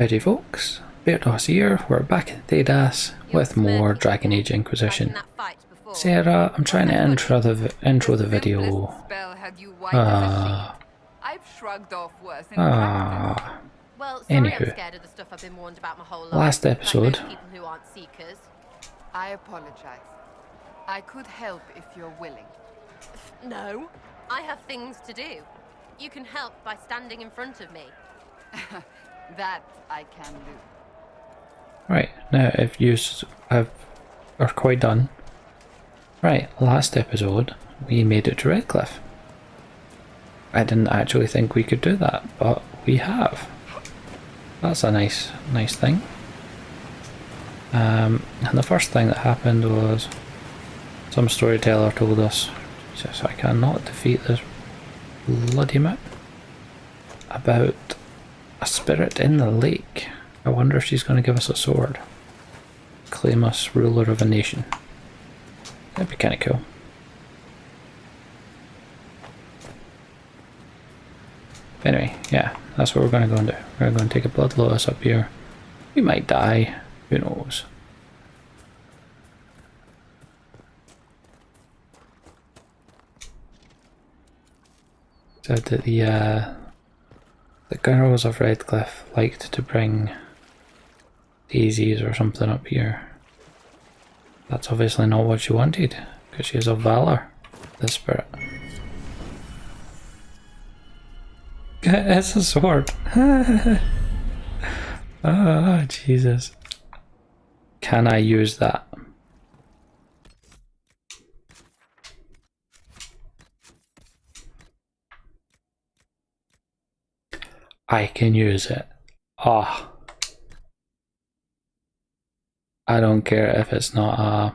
Howdy folks, Bairdos here, we're back in Thedas with more Dragon Age Inquisition. Sarah, I'm trying to intro the video. Anywho, last episode. I apologize. I could help if you're willing. No, I have things to do. You can help by standing in front of me. That I can do. Right, now if you are quite done. Right, last episode we made it to Redcliffe. I didn't actually think we could do that, but we have. That's a nice thing. And the first thing that happened was some storyteller told us, Jesus, I cannot defeat this bloody map, about a spirit in the lake. I wonder if she's going to give us a sword. Claim us ruler of a nation. That'd be kind of cool. Anyway, yeah, that's what we're going to go and do. We're going to take a blood lotus up here. We might die. Who knows? Said that the girls of Redcliffe liked to bring daisies or something up here. That's obviously not what she wanted, because she is of valor, the spirit. It's a sword. Oh, Jesus. Can I use that? I can use it. Ah. Oh. I don't care if it's not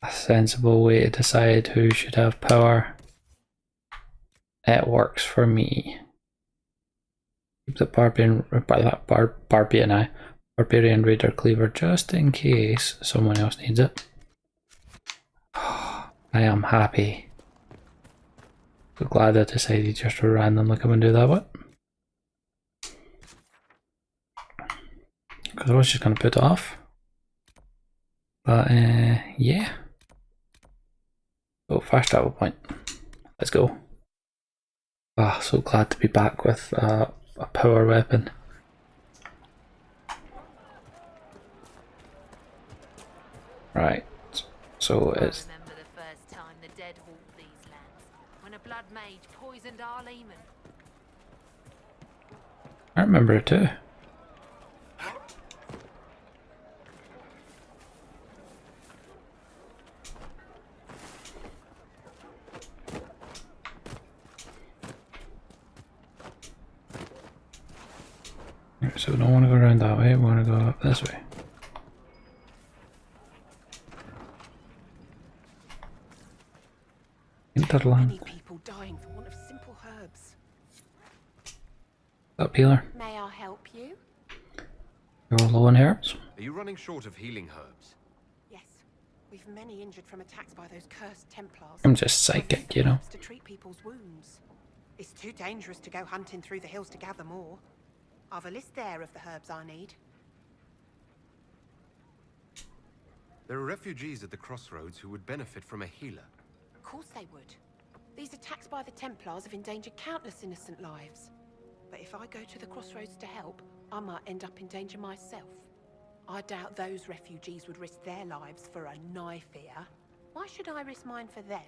a sensible way to decide who should have power. It works for me. Keep the barbarian raider cleaver just in case someone else needs it. I am happy. So glad I decided just to randomly come and do that one. Because I was just going to put it off. But yeah. So fast travel point. Let's go. Ah, so glad to be back with a power weapon. Right. So it's. I remember the first time the dead walked these lands, when a blood mage poisoned our leman. I remember it too. So we don't want to go around that way, we want to go up this way. Hinterland. Many people dying for want of simple herbs. Up healer. May I help you? You're all low on herbs. Are you running short of healing herbs? Yes. We've many injured from attacks by those cursed Templars. I'm just psychic, you know. To treat people's wounds. It's too dangerous to go hunting through the hills to gather more. I've a list there of the herbs I need. There are refugees at the crossroads who would benefit from a healer. Of course they would. These attacks by the Templars have endangered countless innocent lives. But if I go to the crossroads to help, I might end up in danger myself. I doubt those refugees would risk their lives for a knife here. Why should I risk mine for them?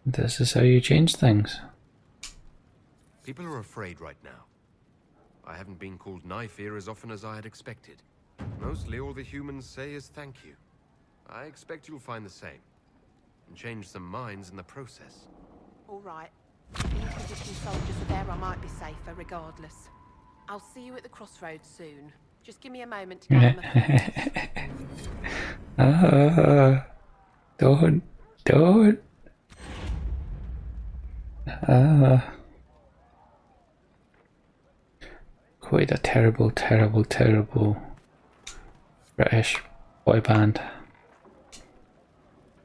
This is how you change things. People are afraid right now. I haven't been called knife ear as often as I had expected. Mostly all the humans say is thank you. I expect you'll find the same. And change some minds in the process. All right. If the Inquisition soldiers are there, I might be safer regardless. I'll see you at the crossroads soon. Just give me a moment to gather my thoughts. Don't. Quite a terrible British boy band.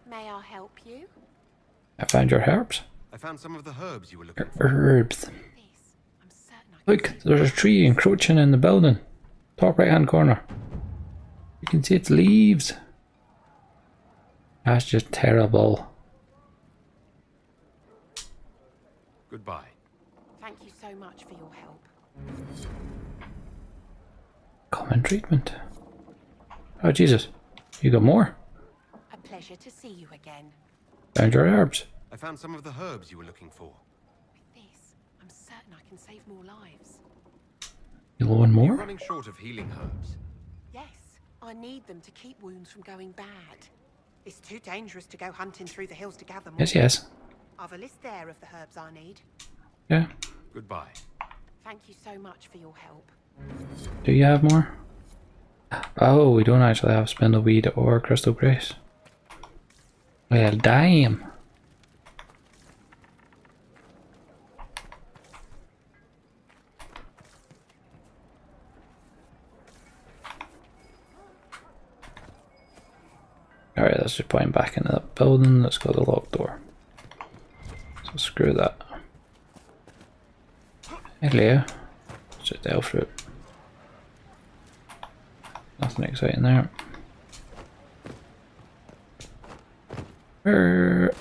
May I help you? I found your herbs. I found some of the herbs you were looking for. Herbs. This, I'm certain I can Look, save there's a tree encroaching in the building. Top right hand corner. You can see its leaves. That's just terrible. Goodbye. Thank you so much for your help. Common treatment. Oh Jesus, you got more? A pleasure to see you again. Found your herbs. I found some of the herbs you were looking for. With this, I'm certain I can save more lives. You low on Are you more? running short of healing herbs? Yes, I need them to keep wounds from going bad. It's too dangerous to go hunting through the hills to gather more. Yes, yes. I've a list there of the herbs I need. Yeah. Goodbye. Thank you so much for your help. Do you have more? Oh, we don't actually have spindleweed or crystal grace. Well, damn. Alright, let's just point back into that building that's got a locked door. So screw that. Hello. It's just elf fruit. Nothing exciting there. Greetings.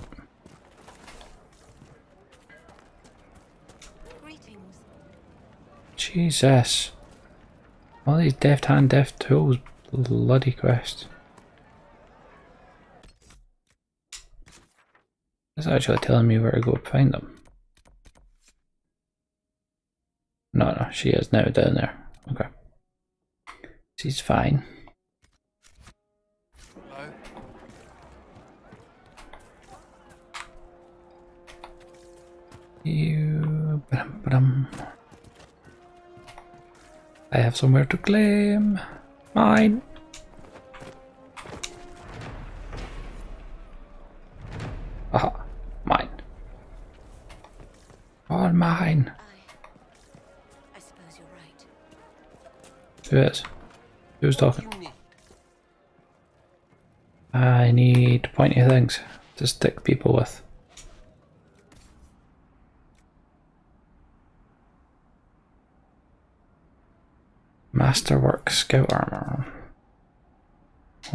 Jesus. All these deft hand, deft tools. Bloody quest. It's actually telling me where to go to find them. No, she is now down there. Okay. She's fine. Hello? You. I have somewhere to claim. Mine. Aha. Mine. All mine. I suppose you're right. Who is? Who's talking? What do you need? I need pointy things to stick people with. Masterwork Scout Armor.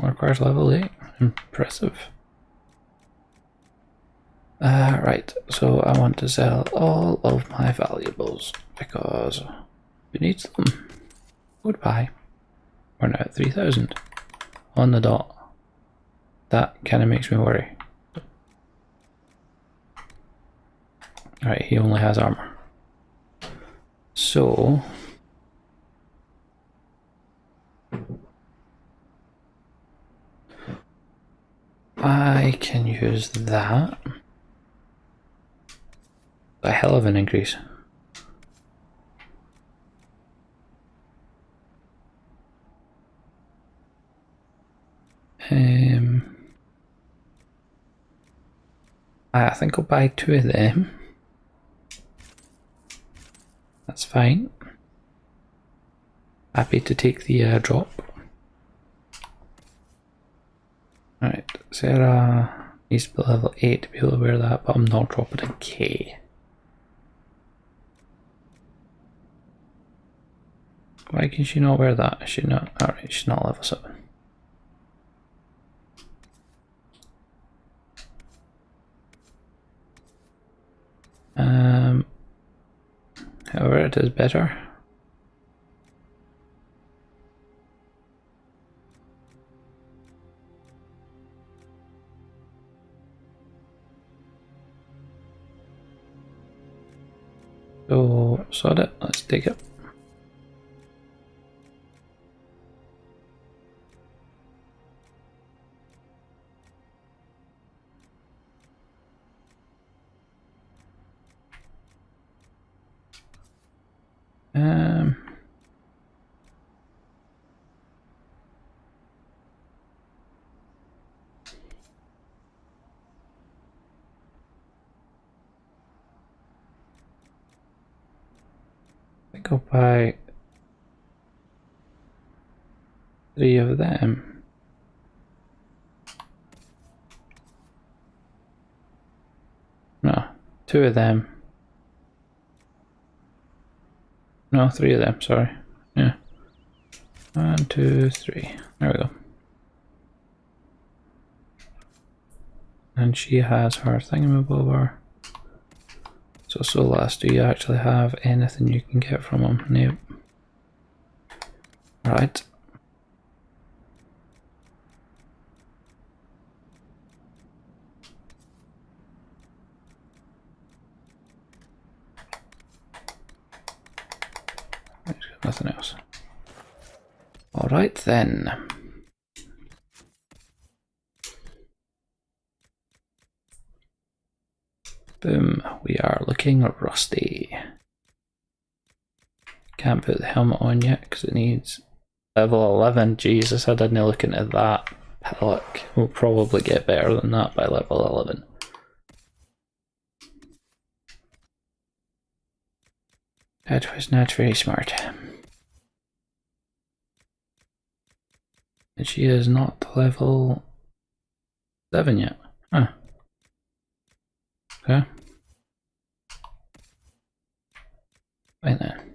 Requires level 8. Impressive. Right, so I want to sell all of my valuables because who needs them? Goodbye. We're now at 3,000 on the dot. That kind of makes me worry. Alright, he only has armor. So I can use that. A hell of an increase. I think I'll buy 2 of them. That's fine. Happy to take the drop. Alright, Sarah needs to be level 8 to be able to wear that, but I'm not dropping a K. Why can she not wear that? Is she not? Alright, she's not level 7. However, it is better. So, sod it, let's take it. I think I'll buy 3 of them. 2 of them. No, 3 of them, sorry. Yeah. 1, 2, 3. There we go. And she has her thingamabobber. So Solas, do you actually have anything you can get from him? Nope. Right. He's got nothing else. Alright then. Boom, we are looking rusty. Can't put the helmet on yet because it needs level 11. Jesus, I didn't look into that. Look, we'll probably get better than that by level 11. That was not very smart. And she is not level 7 yet. Huh. Okay. Fine then.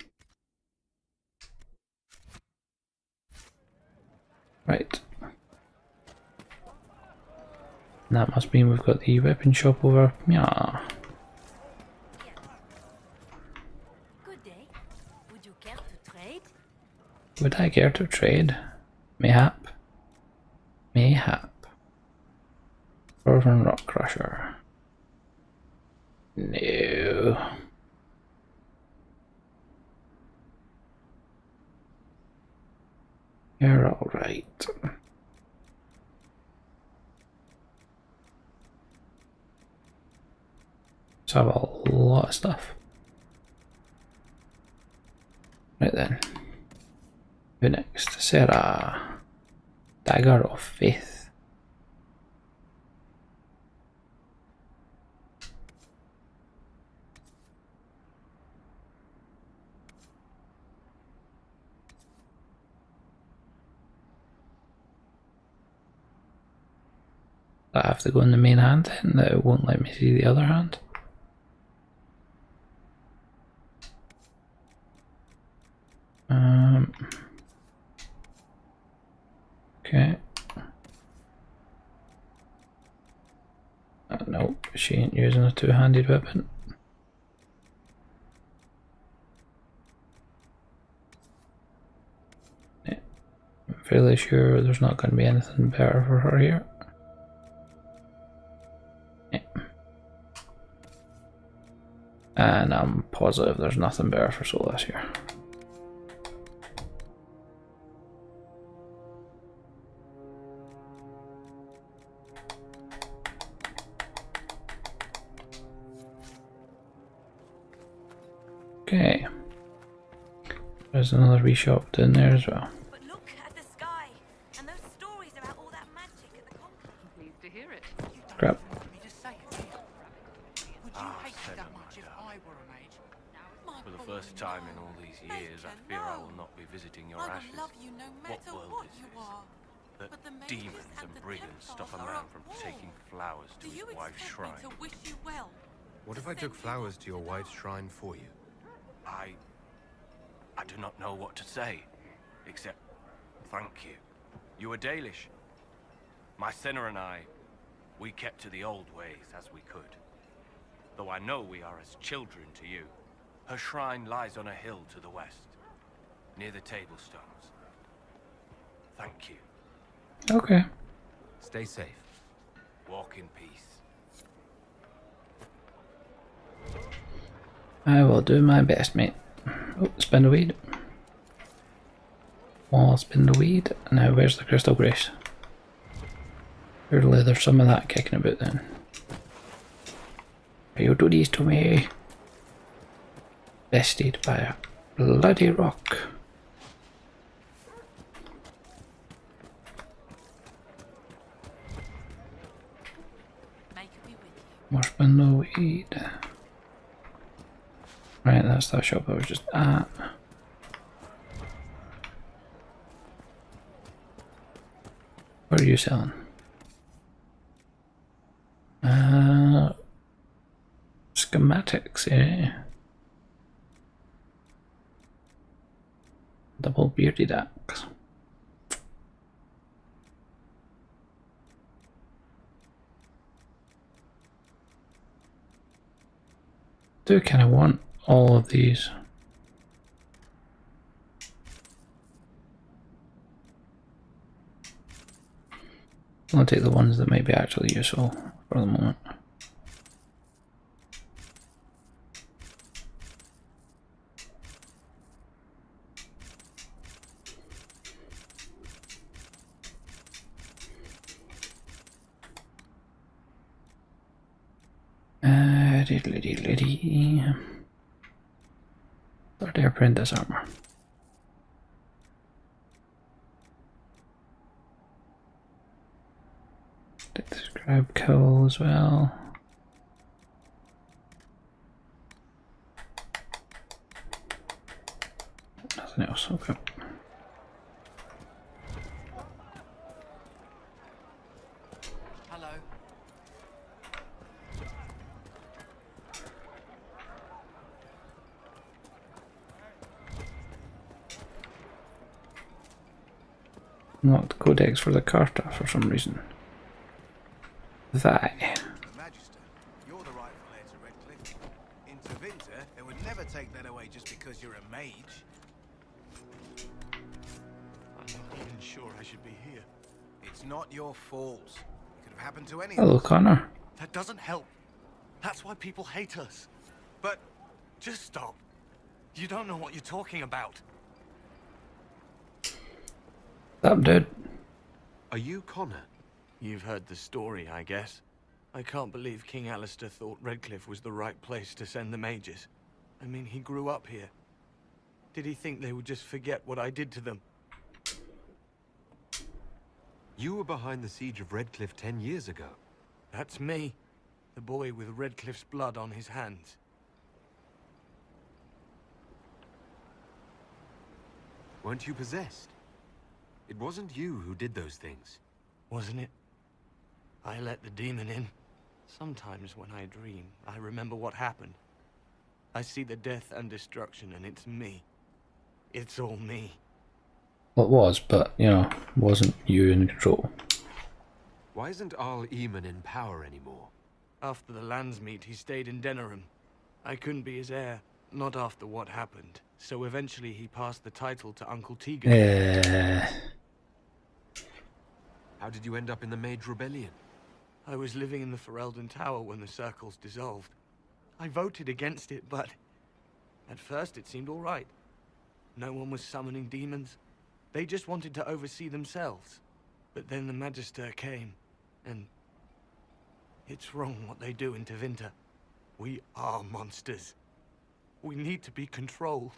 Right. And that must mean we've got the weapon shop over. Yeah. Good day. Would you care to trade? Would I care to trade? Mayhap. Mayhap. Dwarven Rock Crusher. No. You're alright. Let's have a lot of stuff. Right then. Who next? Sarah. Dagger of Faith. I have to go in the main hand then, that it won't let me see the other hand. Okay. Nope, she ain't using a two-handed weapon. Yeah, I'm fairly sure there's not going to be anything better for her here. Yeah. And I'm positive there's nothing better for Solas here. Okay. There's another wee shop down there as well. But look at the sky and those stories about all that magic at the conference. Pleased to hear it. Crap. For the first time in all these years, I fear I will not be visiting your ashes. What world is this? That demons and brigands stop a man from taking flowers to his wife's shrine. What if I took flowers to your wife's shrine for you? I do not know what to say, except thank you. You were Dalish. My sinner and I, we kept to the old ways as we could. Though I know we are as children to you. Her shrine lies on a hill to the west, near the tablstones. Thank you. Okay. Stay safe. Walk in peace. I will do my best, mate. Oh, spin the weed. Well, spin the weed. Now, where's the crystal grace? Surely there's some of that kicking about then. You do these to me. Bested by a bloody rock. More spin the weed. Right, that's that shop I was just at. What are you selling? schematics, eh? Double bearded axe. Do kind of want all of these. I'll take the ones that may be actually useful for the moment. Third air apprentice armor. Take the scribe cowl as well. Nothing else, okay. Hello. Unlocked codex for the Carta for some reason. That. Magister, you're the rightful heir to Redcliffe. In Tevinter, they would never take that away just because you're a mage. I'm not even sure I should be here. It's not your fault. It could have happened to any Hello, of us. Connor. That doesn't help. That's why people hate us. But Just stop. You don't know what you're talking about. That dude. Are you Connor? You've heard the story, I guess. I can't believe King Alistair thought Redcliffe was the right place to send the mages. I mean, he grew up here. Did he think they would just forget what I did to them? You were behind the siege of Redcliffe 10 years ago. That's me. The boy with Redcliffe's blood on his hands. Weren't you possessed? It wasn't you who did those things. Wasn't it? I let the demon in. Sometimes when I dream, I remember what happened. I see the death and destruction, and it's me. It's all me. Well, it was, but, you know, wasn't you in control. Why isn't Arl Eamon in power anymore? After the lands meet, he stayed in Denerim. I couldn't be his heir, not after what happened. So eventually he passed the title to Uncle Tegan. How did you end up in the Mage Rebellion? I was living in the Ferelden Tower when the circles dissolved. I voted against it, but at first it seemed all right. No one was summoning demons. They just wanted to oversee themselves. But then the Magister came, and it's wrong what they do in Tevinter. We are monsters. We need to be controlled.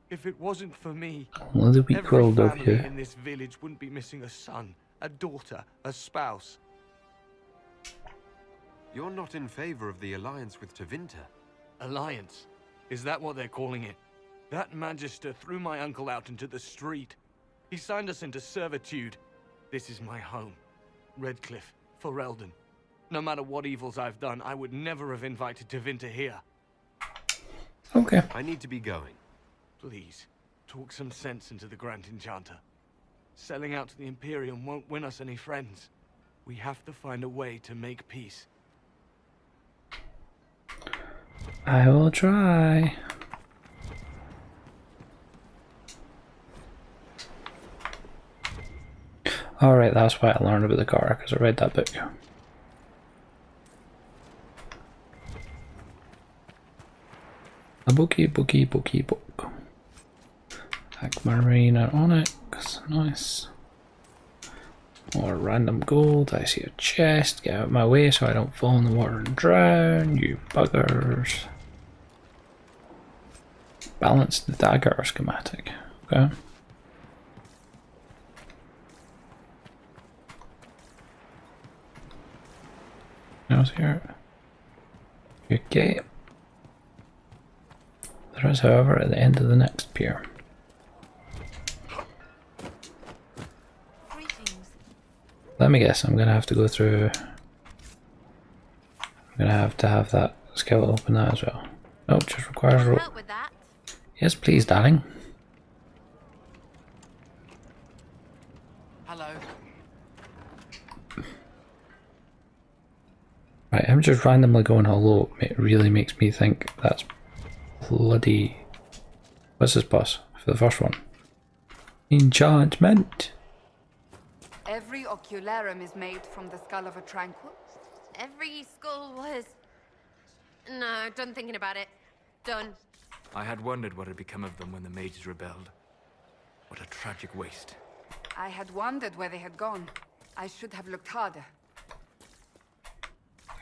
If it wasn't for me, Well, the weak every world of family you. in this village wouldn't be missing a son, a daughter, a spouse. You're not in favor of the alliance with Tevinter. Alliance? Is that what they're calling it? That Magister threw my uncle out into the street. He signed us into servitude. This is my home. Redcliffe, Ferelden. No matter what evils I've done, I would never have invited Tevinter here. Okay. I need to be going. Please, talk some sense into the Grand Enchanter. Selling out to the Imperium won't win us any friends. We have to find a way to make peace. I will try. Alright, that's why I learned about the car, because I read that book. A bookie book. Aquamarine and onyx, nice. More random gold. I see a chest. Get out of my way so I don't fall in the water and drown, you buggers. Balance the dagger schematic. Okay. Now's here. Okay. There is, however, at the end of the next pier. Greetings. Let me guess, I'm gonna have to go through. I'm gonna have to have that Let's go open that as well. Oh, just requires rope. Help with that. Yes, please, darling. Hello. Right, him just randomly going hello really makes me think that's bloody... What's his boss for the first one? Enchantment! Every ocularum is made from the skull of a tranquil. Every skull was... No, done thinking about it. Done. I had wondered what had become of them when the mages rebelled. What a tragic waste. I had wondered where they had gone. I should have looked harder.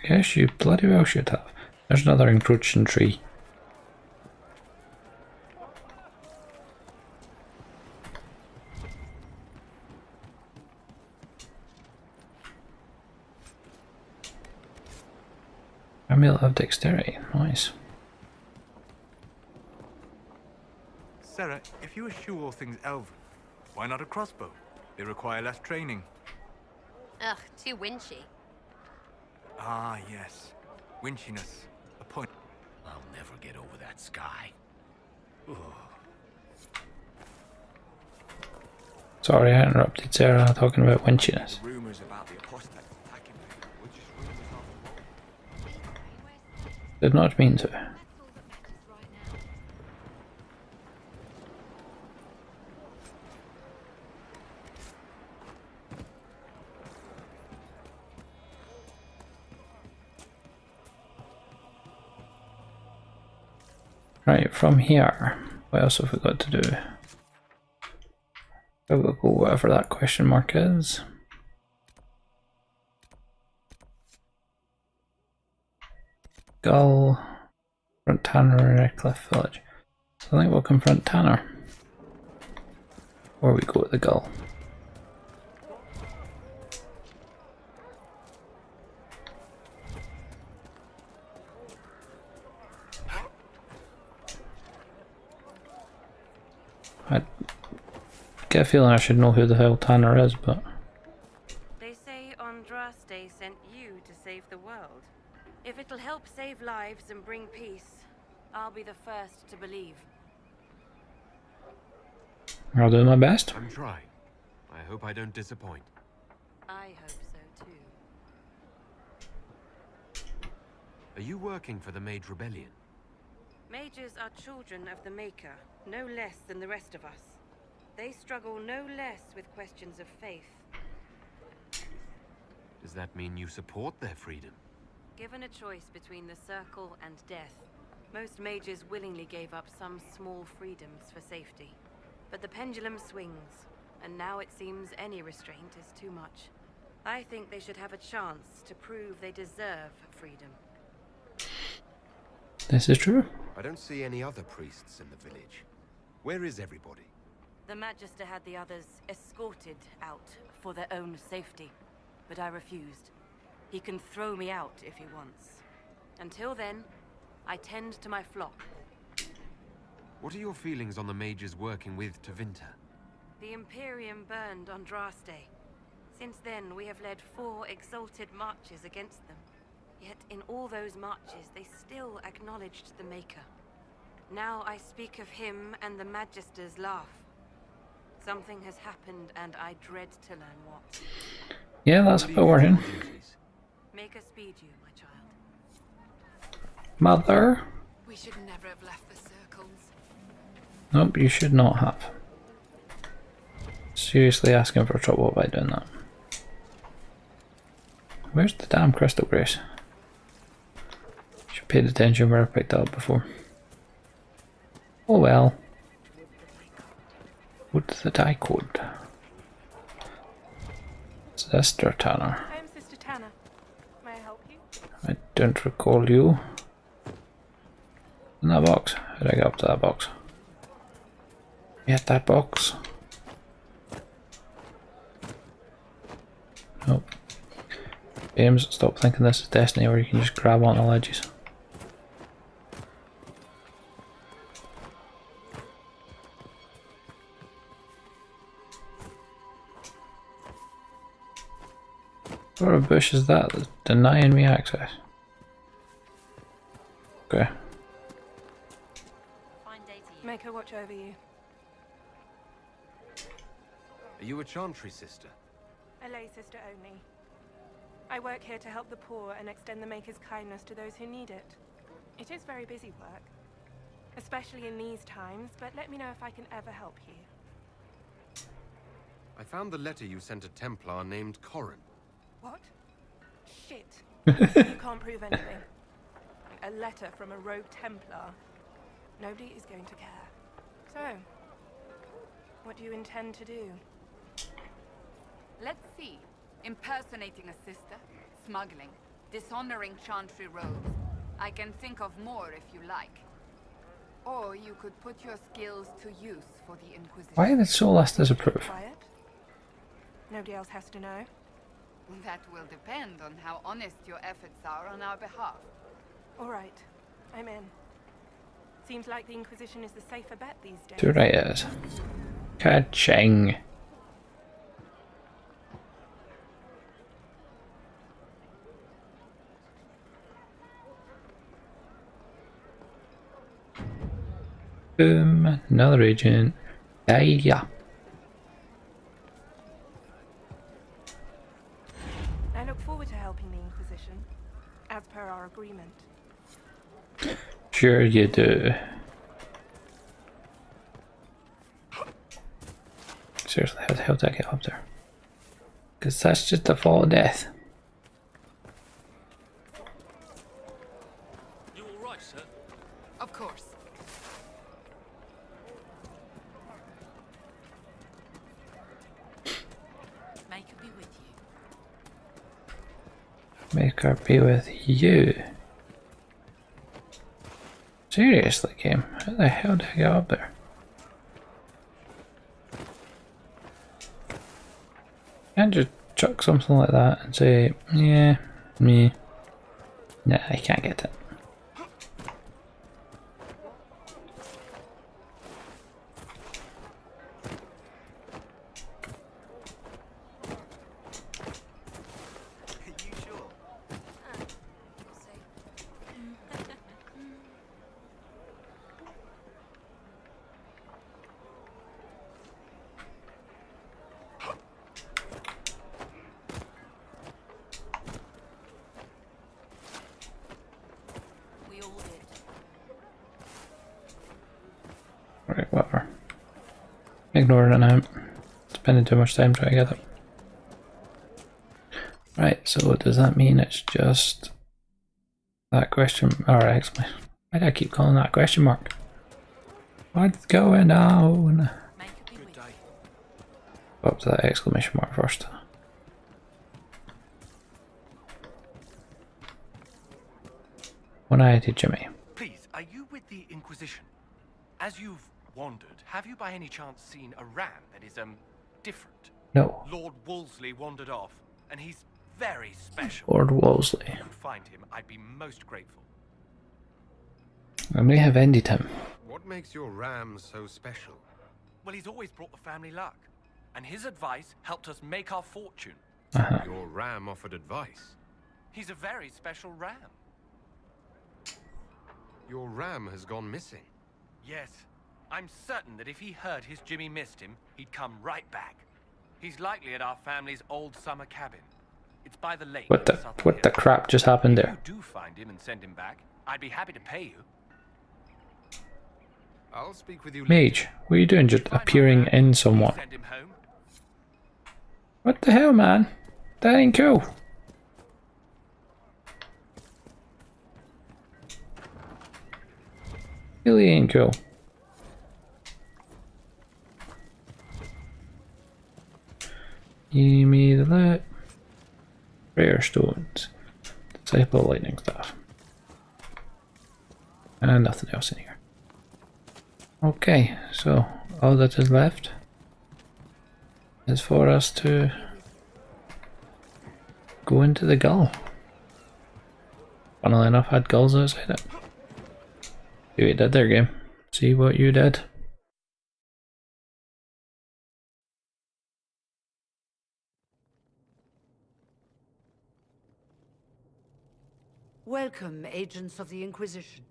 Yes, you bloody well should have. There's another encroaching tree. Amulet of dexterity, nice. Sarah, if you eschew all things elven, why not a crossbow? They require less training. Ugh, too winchy. Ah, yes. Winchiness. A point. I'll never get over that sky. Sorry, I interrupted Sarah talking about winchiness. Rumors about the apostates attacking me. Did not mean to. Right, from here, what else have we got to do? We'll go whatever that question mark is. Gull, confront Tanner in Redcliffe village. So I think we'll confront Tanner. Or we go to the Gull. I get a feeling I should know who the hell Tanner is, but... They say Andraste sent you to save the world. If it'll help save lives and bring peace, I'll be the first to believe. I'll do my best. I'm trying. I hope I don't disappoint. I hope so too. Are you working for the Mage Rebellion? Mages are children of the Maker, no less than the rest of us. They struggle no less with questions of faith. Does that mean you support their freedom? Given a choice between the circle and death, most mages willingly gave up some small freedoms for safety. But the pendulum swings, and now it seems any restraint is too much. I think they should have a chance to prove they deserve freedom. This is true. I don't see any other priests in the village. Where is everybody? The Magister had the others escorted out for their own safety, but I refused. He can throw me out if he wants. Until then, I tend to my flock. What are your feelings on the mages working with Tevinter? The Imperium burned Andraste. Since then, we have led 4 exalted marches against them. Yet in all those marches, they still acknowledged the Maker. Now I speak of him and the Magisters laugh. Something has happened, and I dread to learn what. Yeah, that's a bit worrying. Maker speed you, my child. Mother? We should never have left the circles. Nope, you should not have. Seriously asking for trouble by doing that. Where's the damn crystal grace? Should have paid attention where I picked it up before. Oh well. What's the tie code? Sister Tanner. I am Sister Tanner. May I help you? I don't recall you. In that box. How did I get up to that box? Get that box. Nope. James, stop thinking this is Destiny where you can just grab onto ledges. What sort of bush is that that's denying me access? Okay. Fine day to you. Make her watch over you. Are you a Chantry sister? A lay sister only. I work here to help the poor and extend the Maker's kindness to those who need it. It is very busy work, especially in these times, but let me know if I can ever help you. I found the letter you sent a Templar named Corrin. What? Shit. You can't prove anything. A letter from a rogue Templar. Nobody is going to care. So, what do you intend to do? Let's see. Impersonating a sister, smuggling, dishonoring Chantry robes. I can think of more if you like. Or you could put your skills to use for the Inquisition. Why did Solas disapprove? Quiet? Nobody else has to know. That will depend on how honest your efforts are on our behalf. All right, I'm in. Seems like the Inquisition is the safer bet these days. Too right it is. Ka-ching. Boom, another agent. Yeah. I look forward to helping the Inquisition, as per our agreement. Sure you do. Seriously, how the hell did I get up there? Because that's just the fall of death. You alright, sir? Of course. Make her be with you. Make her be with you. Seriously, game? How the hell did I get up there? Can't just chuck something like that and say, yeah, me. Nah, I can't get it. Right, whatever. Ignore it now. Spending too much time trying to get it. Right, so does that mean it's just that question or exclamation? Why do I keep calling that a question mark? What's going on? Good day. Go up to that exclamation mark first. One-eyed Jimmy. Please, are you with the Inquisition? As you've wandered, have you by any chance seen a ram that is, different? No. Lord Wolseley wandered off, and he's very special. Lord Wolseley. If you find him, I'd be most grateful. I may have ended him. What makes your ram so special? Well, he's always brought the family luck, and his advice helped us make our fortune. Your ram offered advice. He's a very special ram. Your ram has gone missing. Yes, I'm certain that if he heard his Jimmy missed him, he'd come right back. He's likely at our family's old summer cabin. It's by the lake. What the crap just happened there? If you do find him and send him back, I'd be happy to pay you. I'll speak with you Mage, later. what are you doing just appearing in someone? Send him home. What the hell, man? That ain't cool. Really ain't cool. Give me the light. Rare stones. Disciple lightning staff. And nothing else in here. Okay, so all that is left is for us to go into the gull. Funnily enough, had gulls outside it. See what you did there, game. See what you did. Welcome, agents of the Inquisition.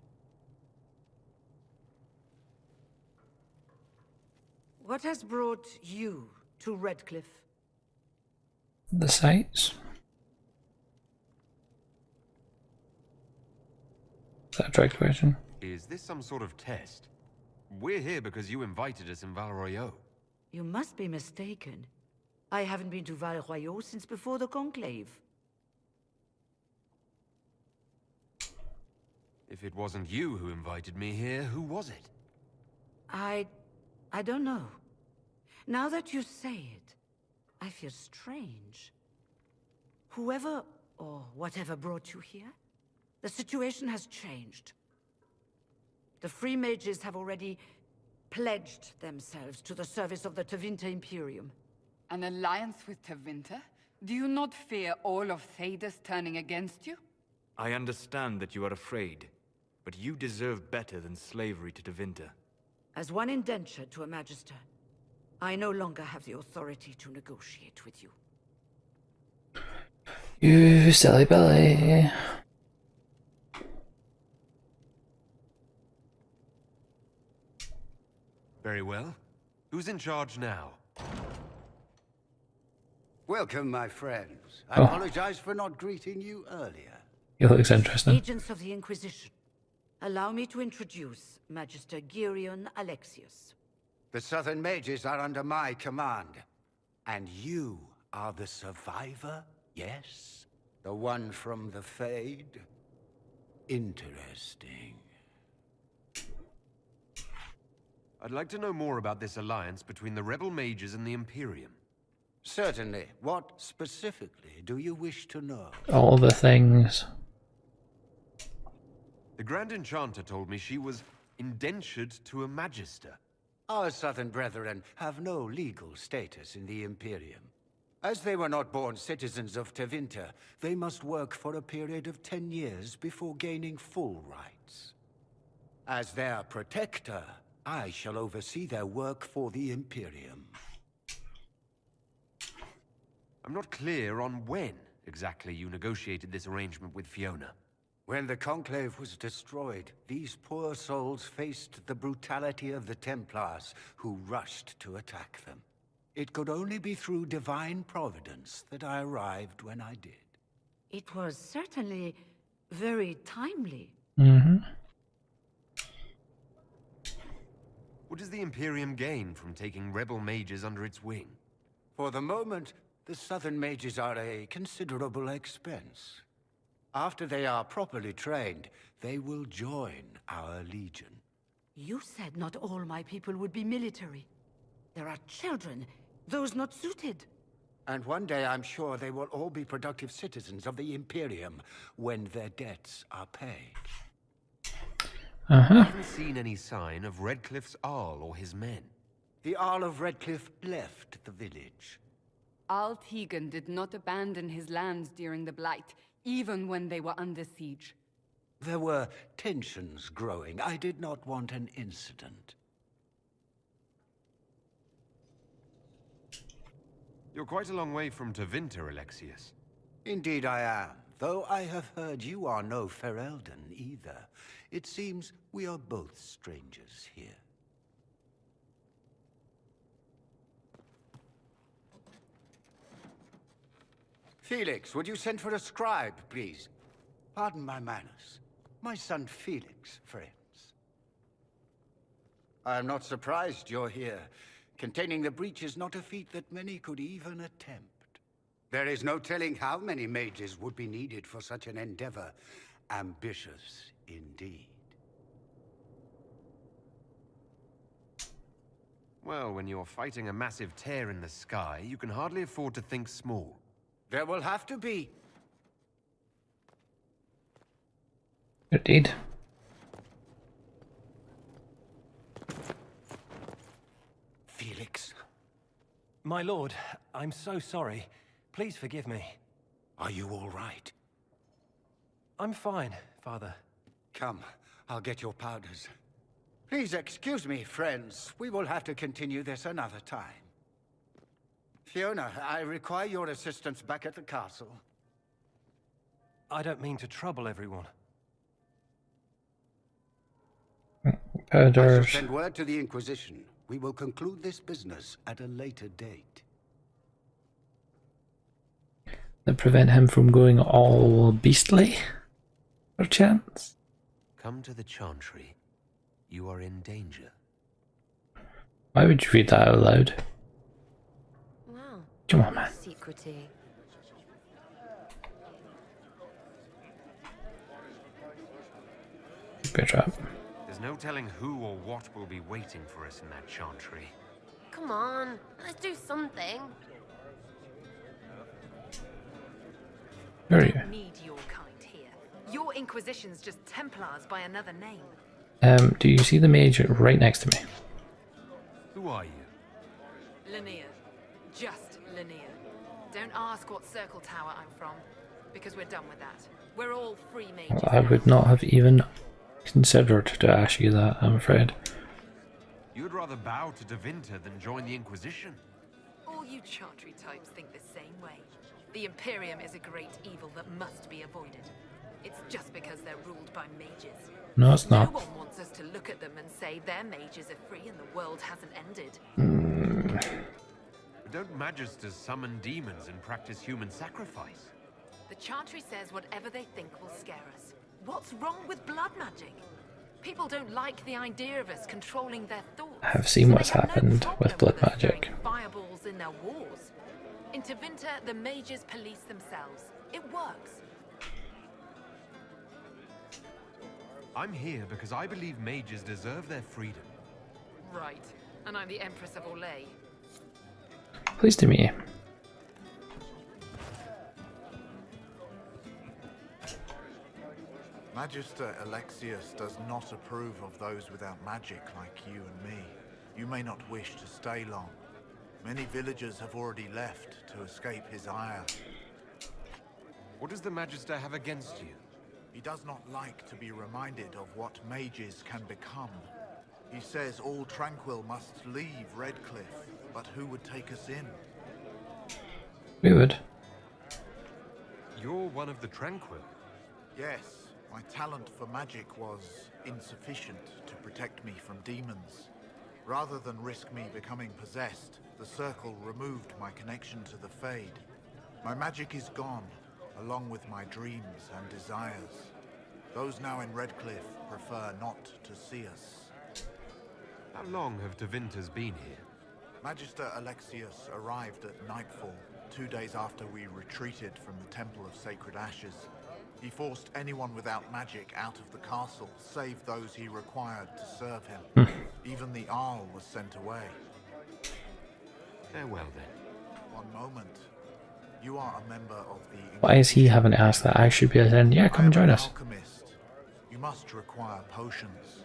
What has brought you to Redcliffe? The sights. Is that a trick question? Is this some sort of test? We're here because you invited us in Val Royeaux. You must be mistaken. I haven't been to Val Royeaux since before the Conclave. If it wasn't you who invited me here, who was it? I don't know. Now that you say it, I feel strange. Whoever or whatever brought you here, the situation has changed. The Free Mages have already pledged themselves to the service of the Tevinter Imperium. An alliance with Tevinter? Do you not fear all of Thedas turning against you? I understand that you are afraid, but you deserve better than slavery to Tevinter. As one indentured to a Magister, I no longer have the authority to negotiate with you. You silly Billy. Very well. Who's in charge now? Welcome, my friends. I apologize for not greeting you earlier. He looks interesting. Agents of the Inquisition, allow me to introduce Magister Gereon Alexius. The Southern Mages are under my command. And you are the survivor, yes? The one from the Fade? Interesting. I'd like to know more about this alliance between the rebel mages and the Imperium. Certainly. What specifically do you wish to know? All the things. The Grand Enchanter told me she was indentured to a Magister. Our Southern brethren have no legal status in the Imperium. As they were not born citizens of Tevinter, they must work for a period of 10 years before gaining full rights. As their protector, I shall oversee their work for the Imperium. I'm not clear on when exactly you negotiated this arrangement with Fiona. When the Conclave was destroyed, these poor souls faced the brutality of the Templars, who rushed to attack them. It could only be through divine providence that I arrived when I did. It was certainly very timely. Mm-hmm. What does the Imperium gain from taking rebel mages under its wing? For the moment, the Southern Mages are a considerable expense. After they are properly trained, they will join our legion. You said not all my people would be military. There are children, those not suited. And one day I'm sure they will all be productive citizens of the Imperium when their debts are paid. I haven't seen any sign of Redcliffe's Arl or his men. The Arl of Redcliffe left the village. Arl Tegan did not abandon his lands during the Blight, even when they were under siege. There were tensions growing. I did not want an incident. You're quite a long way from Tevinter, Alexius. Indeed I am, though I have heard you are no Ferelden either. It seems we are both strangers here. Felix, would you send for a scribe, please? Pardon my manners. My son Felix, friends. I am not surprised you're here. Containing the breach is not a feat that many could even attempt. There is no telling how many mages would be needed for such an endeavor. Ambitious indeed. Well, when you're fighting a massive tear in the sky, you can hardly afford to think small. There will have to be. Indeed. Felix. My lord, I'm so sorry. Please forgive me. Are you all right? I'm fine, Father. Come, I'll get your powders. Please excuse me, friends. We will have to continue this another time. Fiona, I require your assistance back at the castle. I don't mean to trouble everyone. I shall send word to the Inquisition. We will conclude this business at a later date. That prevent him from going all beastly? Perchance? Come to the Chantry. You are in danger. Why would you read that out loud? Wow. Come on, man. Secrety. Good job. There's no telling who or what will be waiting for us in that Chantry. Come on, let's do something. Where are you? Need your kind here. Your Inquisition's just Templars by another name. Do you see the mage right next to me? Who are you? Linnea. Just Linnea. Don't ask what circle tower I'm from, because we're done with that. We're all free mages. Well, I would not have even considered to ask you that, I'm afraid. You'd rather bow to Tevinter than join the Inquisition? All you Chantry types think the same way. The Imperium is a great evil that must be avoided. It's just because they're ruled by mages. No, it's not. No one wants us to look at them and say their mages are free and the world hasn't ended. Don't Magisters summon demons and practice human sacrifice? The Chantry says whatever they think will scare us. What's wrong with blood magic? People don't like the idea of us controlling their thoughts. I have seen what's they have no happened problem with blood us magic. throwing fireballs in their wars. In Tevinter, the mages police themselves. It works. I'm here because I believe mages deserve their freedom. Right. And I'm the Empress of Orlais. Pleased to meet you. Magister Alexius does not approve of those without magic like you and me. You may not wish to stay long. Many villagers have already left to escape his ire. What does the Magister have against you? He does not like to be reminded of what mages can become. He says all Tranquil must leave Redcliffe, but who would take us in? We would. You're one of the Tranquil? Yes, my talent for magic was insufficient to protect me from demons. Rather than risk me becoming possessed, the Circle removed my connection to the Fade. My magic is gone, along with my dreams and desires. Those now in Redcliffe prefer not to see us. How long have Tevinters been here? Magister Alexius arrived at nightfall, 2 days after we retreated from the Temple of Sacred Ashes. He forced anyone without magic out of the castle, save those he required to serve him. Even the Arl was sent away. Farewell then. One moment. You are a member of the... Why is he having to ask that? I should be saying, yeah, come join us. Alchemist. You must require potions.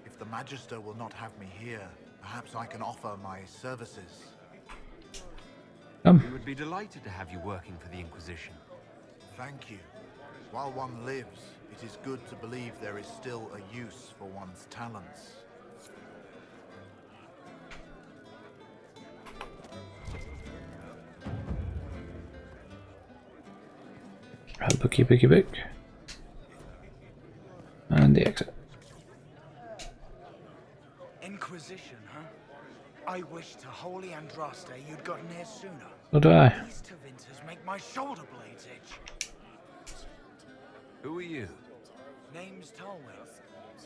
If the Magister will not have me here, perhaps I can offer my services. We would be delighted to have you working for the Inquisition. Thank you. While one lives, it is good to believe there is still a use for one's talents. Bookie, bookie, book. And the exit. Inquisition, huh? I wish to holy Andraste you'd gotten here sooner. So do I. These Tevinters make my shoulder blades itch. Who are you? Name's Tolwyn,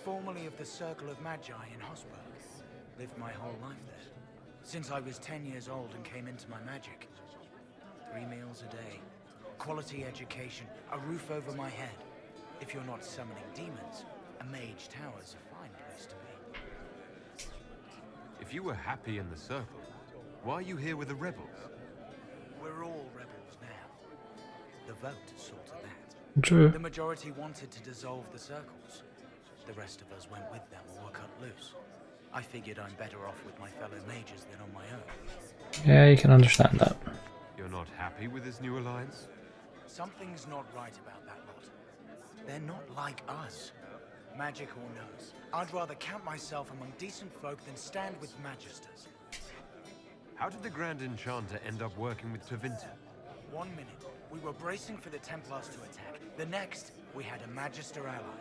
formerly of the Circle of Magi in Hosper. Lived my whole life there. Since I was 10 years old and came into my magic. 3 meals a day. Quality education, a roof over my head. If you're not summoning demons, a mage tower's a fine place to be. If you were happy in the Circle, why are you here with the rebels? We're all rebels now. The vote sorted that. True. The majority wanted to dissolve the circles. The rest of us went with them or were cut loose. I figured I'm better off with my fellow mages than on my own. Yeah, you can understand that. You're not happy with this new alliance? Something's not right about that lot. They're not like us. Magic or knows. I'd rather count myself among decent folk than stand with magisters. How did the Grand Enchanter end up working with Tevinter? 1 minute, we were bracing for the Templars to attack. The next, we had a Magister ally.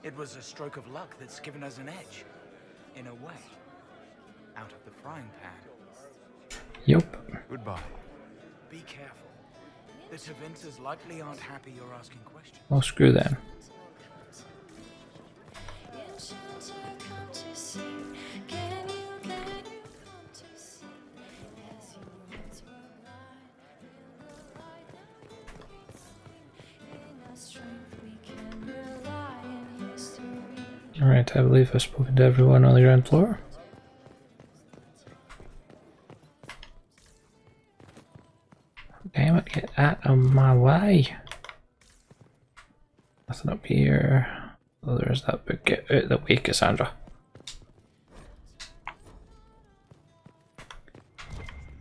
It was a stroke of luck that's given us an edge. In a way. out of the frying pan. Yup. Goodbye. Be careful. The Tevinters likely aren't happy you're asking questions. Well, screw them. Alright, I believe I've spoken to everyone on the ground floor. Damn it, get out of my way. Nothing up here. Oh, there's that book. Get out of the way, Cassandra.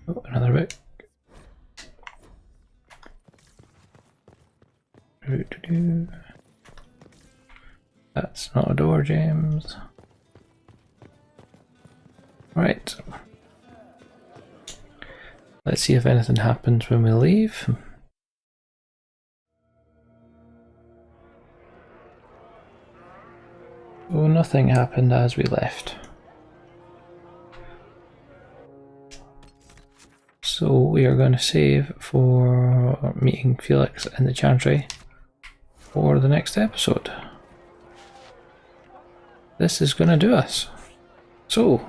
Oh, another book. That's not a door, James. Right. Let's see if anything happens when we leave. Oh, nothing happened as we left. So we are going to save for meeting Felix in the Chantry for the next episode. This is going to do us. So,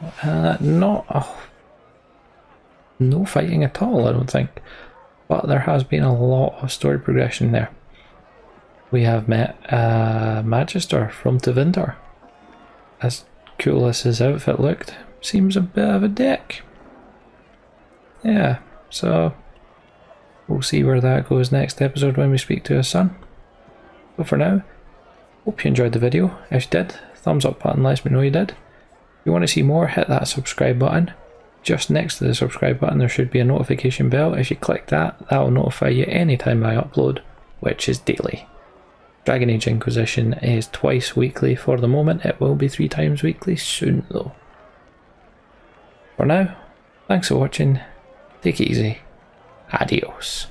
no fighting at all, I don't think. But there has been a lot of story progression there. We have met a Magister from Tevinter. As cool as his outfit looked, seems a bit of a dick. Yeah, so we'll see where that goes next episode when we speak to his son. But for now, hope you enjoyed the video. If you did, thumbs up button lets me know you did. If you want to see more, hit that subscribe button. Just next to the subscribe button there should be a notification bell. If you click that, that will notify you anytime I upload, which is daily. Dragon Age Inquisition is twice weekly for the moment. It will be 3 times weekly soon though. For now, thanks for watching. Take it easy. Adios.